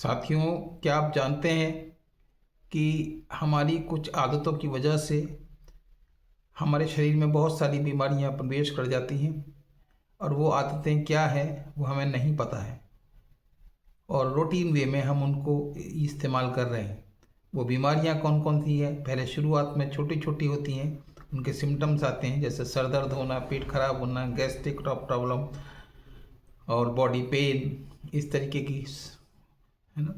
साथियों, क्या आप जानते हैं कि हमारी कुछ आदतों की वजह से हमारे शरीर में बहुत सारी बीमारियां प्रवेश कर जाती हैं और वो आदतें क्या हैं वो हमें नहीं पता है और रूटीन वे में हम उनको इस्तेमाल कर रहे हैं। वो बीमारियां कौन कौन सी हैं? पहले शुरुआत में छोटी छोटी होती हैं, उनके सिम्टम्स आते हैं जैसे सर दर्द होना, पेट खराब होना, गैस्ट्रिक प्रॉब्लम और बॉडी पेन, इस तरीके की है ना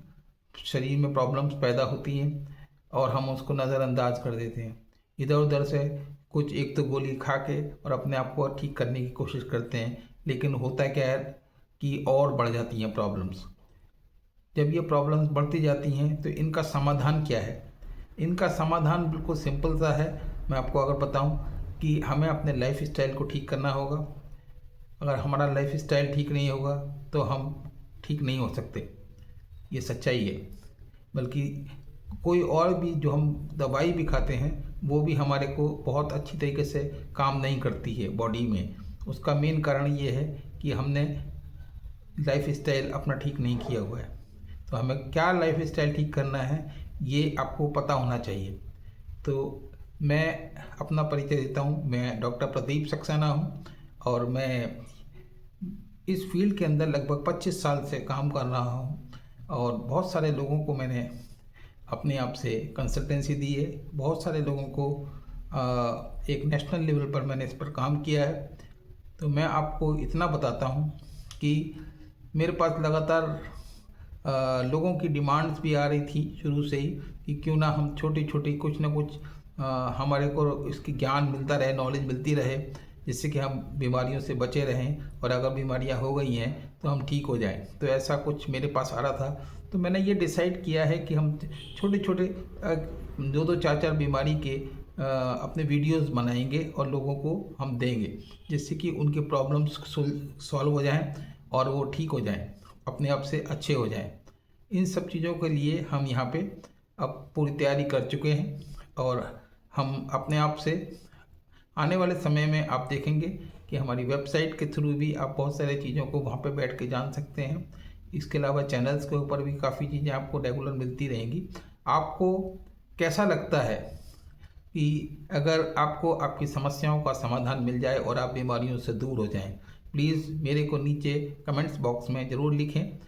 शरीर में प्रॉब्लम्स पैदा होती हैं और हम उसको नज़रअंदाज कर देते हैं। इधर उधर से कुछ एक तो गोली खा के और अपने आप को ठीक करने की कोशिश करते हैं, लेकिन होता क्या है कि और बढ़ जाती हैं प्रॉब्लम्स। जब ये प्रॉब्लम्स बढ़ती जाती हैं तो इनका समाधान क्या है? इनका समाधान बिल्कुल सिंपल सा है। मैं आपको अगर बताऊं कि हमें अपने लाइफ स्टाइल को ठीक करना होगा। अगर हमारा लाइफ स्टाइल ठीक नहीं होगा तो हम ठीक नहीं हो सकते, ये सच्चाई है। बल्कि कोई और भी जो हम दवाई भी खाते हैं वो भी हमारे को बहुत अच्छी तरीके से काम नहीं करती है बॉडी में। उसका मेन कारण ये है कि हमने लाइफ स्टाइल अपना ठीक नहीं किया हुआ है। तो हमें क्या लाइफ स्टाइल ठीक करना है ये आपको पता होना चाहिए। तो मैं अपना परिचय देता हूँ। मैं डॉक्टर प्रदीप सक्सेना हूँ और मैं इस फील्ड के अंदर लगभग 25 साल से काम कर रहा हूँ और बहुत सारे लोगों को मैंने अपने आप से कंसल्टेंसी दी है। बहुत सारे लोगों को एक नेशनल लेवल पर मैंने इस पर काम किया है। तो मैं आपको इतना बताता हूँ कि मेरे पास लगातार लोगों की डिमांड्स भी आ रही थी शुरू से ही कि क्यों ना हम छोटी छोटी कुछ ना कुछ हमारे को इसकी ज्ञान मिलता रहे, नॉलेज मिलती रहे, जिससे कि हम बीमारियों से बचे रहें और अगर बीमारियां हो गई हैं तो हम ठीक हो जाएं। तो ऐसा कुछ मेरे पास आ रहा था। तो मैंने ये डिसाइड किया है कि हम छोटे छोटे 2-2 4-4 बीमारी के अपने वीडियोस बनाएंगे और लोगों को हम देंगे, जिससे कि उनके प्रॉब्लम्स सॉल्व हो जाएं और वो ठीक हो जाएं, अपने आप से अच्छे हो जाएं। इन सब चीज़ों के लिए हम यहाँ पे अब पूरी तैयारी कर चुके हैं और हम अपने आप से आने वाले समय में आप देखेंगे कि हमारी वेबसाइट के थ्रू भी आप बहुत सारी चीज़ों को वहाँ पे बैठ के जान सकते हैं। इसके अलावा चैनल्स के ऊपर भी काफ़ी चीज़ें आपको रेगुलर मिलती रहेंगी। आपको कैसा लगता है कि अगर आपको आपकी समस्याओं का समाधान मिल जाए और आप बीमारियों से दूर हो जाएं? प्लीज़ मेरे को नीचे कमेंट्स बॉक्स में ज़रूर लिखें।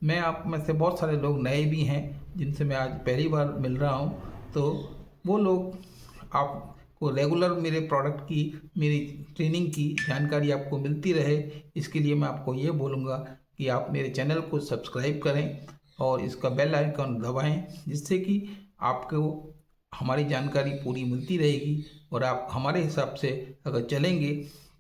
मैं आप में से बहुत सारे लोग नए भी हैं जिनसे मैं आज पहली बार मिल रहा हूं, तो वो लोग आपको रेगुलर मेरे प्रोडक्ट की, मेरी ट्रेनिंग की जानकारी आपको मिलती रहे, इसके लिए मैं आपको ये बोलूँगा कि आप मेरे चैनल को सब्सक्राइब करें और इसका बेल आइकन दबाएं, जिससे कि आपको हमारी जानकारी पूरी मिलती रहेगी और आप हमारे हिसाब से अगर चलेंगे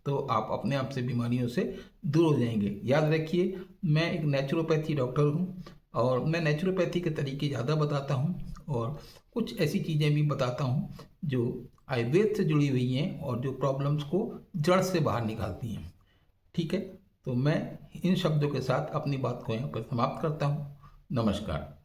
तो आप अपने आप से बीमारियों से दूर हो जाएंगे। याद रखिए, मैं एक नेचुरोपैथी डॉक्टर हूँ और मैं नेचुरोपैथी के तरीके ज़्यादा बताता हूँ और कुछ ऐसी चीज़ें भी बताता हूँ जो आयुर्वेद से जुड़ी हुई हैं और जो प्रॉब्लम्स को जड़ से बाहर निकालती हैं। ठीक है, तो मैं इन शब्दों के साथ अपनी बात को यहाँ पर समाप्त करता हूँ। नमस्कार।